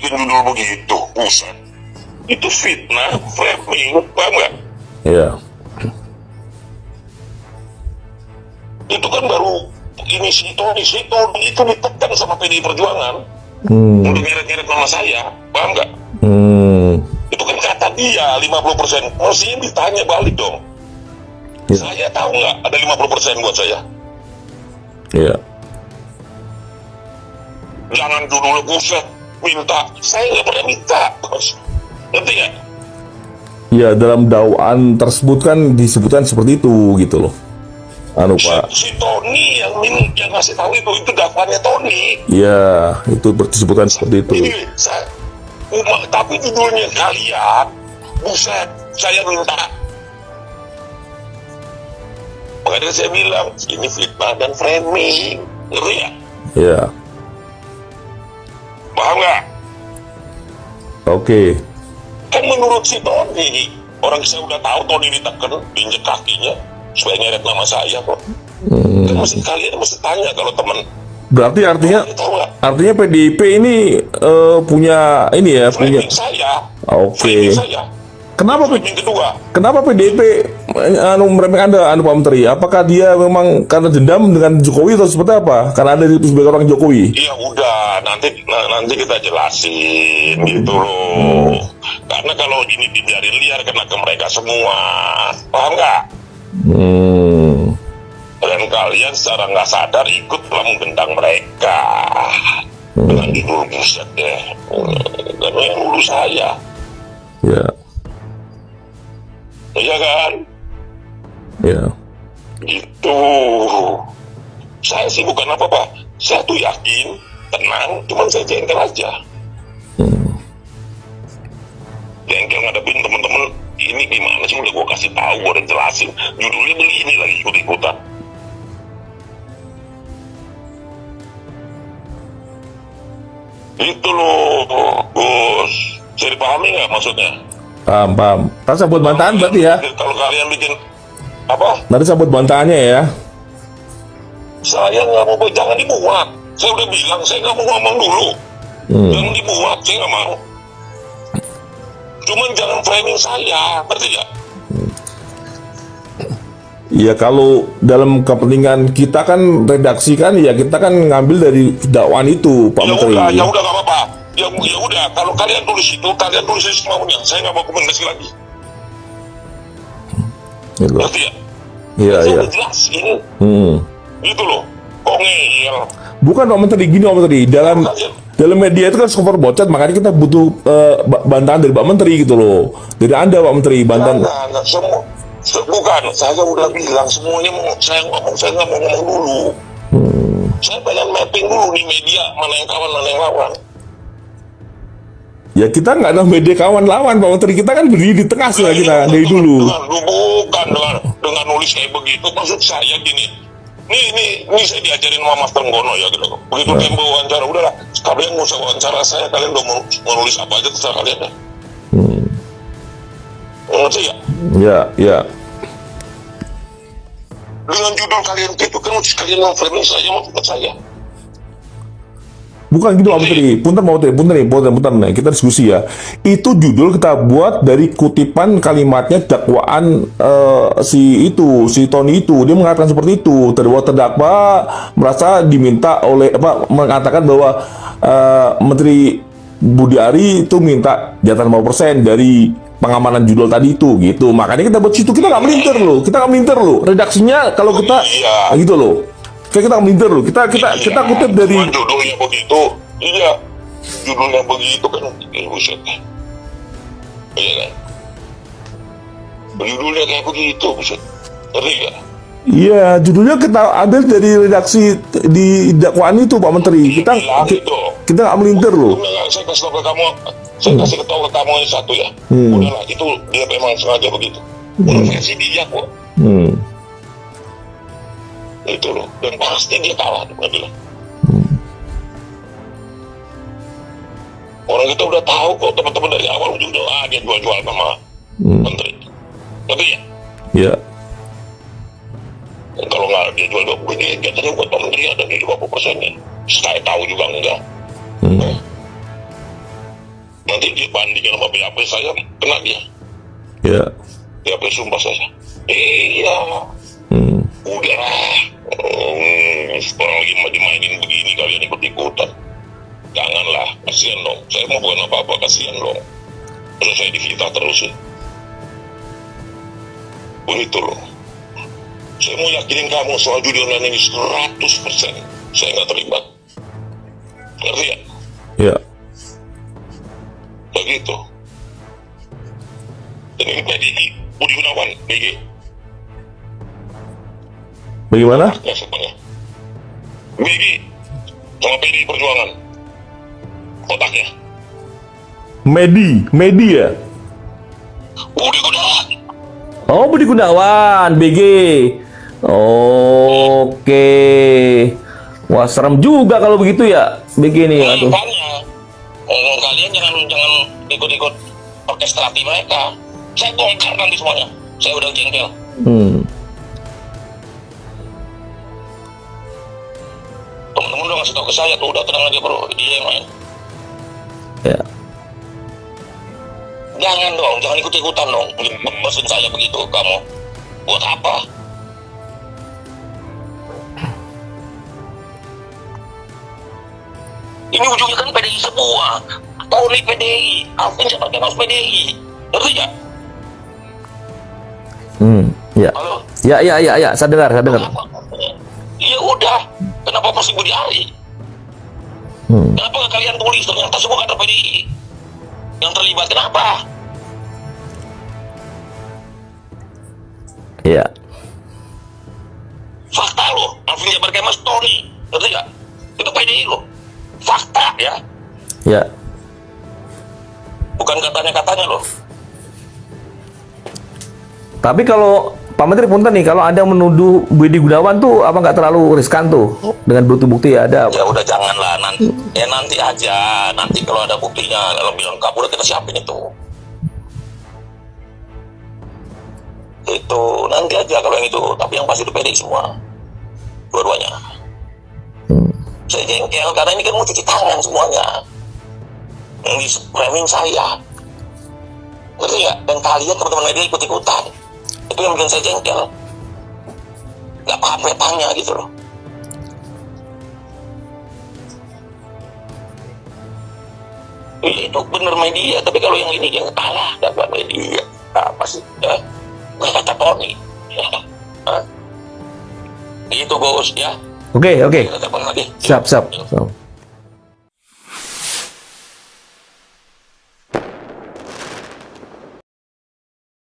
bikin judul begitu, buset. Itu fitnah, framing, paham nggak? Iya. Itu kan baru ini si Tony itu ditekan sama PDI Perjuangan untuk nyeret-nyeret nama saya, paham nggak? Itu kan kata dia 50%, mestinya ditanya balik dong. Ya. Saya tahu nggak ada 50% buat saya. Iya. Jangan judulnya buset, minta. Saya nggak pernah minta, bos. Ngerti nggak? Ya, dalam dakwaan tersebut kan disebutkan seperti itu gitu loh. Anu Pak. Si Tony yang ngasih tahu itu dakwaannya Tony. Ya, itu disebutkan seperti itu. Ini tapi judulnya kalian, buset, saya minta. Makanya saya bilang ini fitnah dan framing, ngerti ya? Ya. Paham nggak? Oke. Kan menurut si Tony, orang saya udah tahu Tony ditekan, injek kakinya supaya nyeret nama saya kok. Kan mesti kalian mesti tanya kalau teman. Berarti artinya PDIP ini punya ini ya, punya. Framing saya. Oke. Framing saya. Framing kedua. Kenapa PDIP meremehkan Anda, Pak Menteri? Apakah dia memang karena dendam dengan Jokowi atau seperti apa? Karena ada sebagai orang Jokowi. Iya udah, nanti kita jelasin gitu loh. Karena kalau ini dibiarin liar kena ke mereka semua, paham nggak? Dan kalian secara nggak sadar ikut telah menggendang mereka dengan judul buset deh. Dan yang dulu saya, Ya. iya kan? Ya. Gitu. Saya sih bukan apa-apa. Saya tuh yakin, tenang, cuman saya jengkel aja. Jengkel ngadepin temen-temen, ini gimana sih, udah gue kasih tahu, gue udah jelasin. Judulnya begini lagi ikut-ikutan. Itu loh, bos. Saya dipahami nggak maksudnya? Paham. Nanti saya buat bantahan berarti ya. Kalau kalian bikin apa? Nanti saya buat bantahannya ya. Saya nggak mau, jangan dibuat. Saya udah bilang, saya nggak mau ngomong dulu. Jangan dibuat, saya nggak mau. Cuman jangan framing saya, ngerti nggak? Ya kalau dalam kepentingan kita kan redaksi kan ya kita kan ngambil dari dakwaan itu Pak Menteri. Ya udah nggak apa-apa. Ya udah, kalau kalian tulis itu, kalian tulis itu semaunya. Saya nggak mau komentasi lagi. Gitu. Ngerti ya? Iya. Saya udah jelasin. Gitu loh. Kok ngeyel? Bukan Pak Menteri, gini Pak Menteri, dalam media itu kan skor bocet, makanya kita butuh bantahan dari Pak Menteri gitu loh. Dari Anda Pak Menteri, bantahan. Enggak, semua. Bukan, saya udah bilang semuanya saya nggak mau ngomong dulu. Saya pengen mapping dulu di media, mana yang kawan, mana yang lawan. Ya kita nggak ada media kawan lawan Pak Menteri, kita kan berdiri di tengah sudah kita dari dulu. Bukan dengan nulis kayak begitu, maksud saya gini. Ini saya diajarin sama Mas Trenggono ya gitu. Begitu dia mau wawancara, udahlah, kalian nggak usah wawancara saya, kalian udah mau nulis apa aja terserah kalian ya. Ngerti ya? Ya. Dengan judul kalian itu kan kalian mau framing saya, mau tempat saya. Bukan gitu Pak Menteri, punten nih, kita diskusi ya. Itu judul kita buat dari kutipan kalimatnya dakwaan si Tony itu. Dia mengatakan seperti itu, terdakwa merasa diminta oleh mengatakan bahwa Menteri Budi Ari itu minta jatah 5% dari pengamanan judul tadi itu gitu. Makanya kita buat situ, kita nggak melintir loh. Redaksinya kalau kita gitu loh. Kita nggak melintir loh. Kita kutip dari judulnya begitu. Iya. Judulnya begitu kan buset. Iya kan? Judulnya kayak begitu buset. Ngerti nggak? Iya, judulnya kita ambil dari redaksi di dakwaan itu Pak Menteri. Kita nggak melintir loh. Saya kasih tahu ke kamu, ke kamu yang satu ya. Udahlah, itu dia memang sengaja begitu. Versi dia kok. Itu loh, dan pasti dia kalah di pengadilan. Orang kita udah tahu kok, teman-teman dari awal udah dia jual-jual sama menteri. Ngerti ya? Iya. Dan kalau nggak dia jual 20, dia jatuhnya buat Pak Menteri ada di 50%-nya. Saya tahu juga enggak. Nanti dia bandingkan sama BAP saya, kena dia. Ya. BAP sumpah saya. Iya. Udah. Orang lagi dimainin begini kalian ikut-ikutan. Janganlah, kasihan dong. Saya mau bukan apa-apa, kasihan dong. Terus saya difitnah terus ya. Begitu loh. Saya mau yakinin kamu soal judi online ini 100%. Saya nggak terlibat. Ngerti ya? Ya. Begitu. Dan ini PDI, Budi Gunawan, BG. Bagaimana? Ya semuanya. BG sama PDI Perjuangan. Kotaknya. Medi ya? Budi Gunawan. Oh, Budi Gunawan, BG. Oke. Wah, serem juga kalau begitu ya, BG nih. Aduh. Makanya, kalian jangan ikut-ikut orkestrasi mereka. Saya bongkar nanti semuanya. Saya udah jengkel. Temen-temen udah ngasih tau ke saya tuh, udah tenang aja bro, dia yang main. Ya. Jangan dong, jangan ikut-ikutan dong. Mesin saya begitu, kamu. Buat apa? Ini ujungnya kan PDI semua. Tony PDI, Alvin siapa yang harus PDI. Ngerti gak? Ya. Halo? Ya, saya dengar. Ya udah, kenapa masih Budi Ari? Kenapa nggak kalian tulis ternyata semua kader PDI yang terlibat, kenapa? Iya. Fakta loh, Alvin Jabar Kemas, Tony, ngerti gak? Itu PDI loh, fakta ya. Ya. Bukan katanya loh. Tapi kalau Pak Menteri punten nih, kalau Anda menuduh Budi Gunawan tuh apa nggak terlalu riskan tuh dengan bukti-bukti ada? Ya udah janganlah, nanti aja. Nanti kalau ada buktinya lebih lengkap udah kita siapin itu. Itu nanti aja kalau yang itu. Tapi yang pasti itu PDI semua, dua-duanya. Saya jengkel karena ini kan mau cuci tangan semuanya. Yang di-framing saya, ngerti nggak? Dan kalian teman-teman media ikut-ikutan. Itu yang bikin saya jengkel. Gak apa-apa tanya gitu loh. Itu bener media, tapi kalau yang ini yang kalah, dapat media. Apa sih? Gue kata Tony. Itu Gus ya. Oke. Kita telepon lagi. Siap.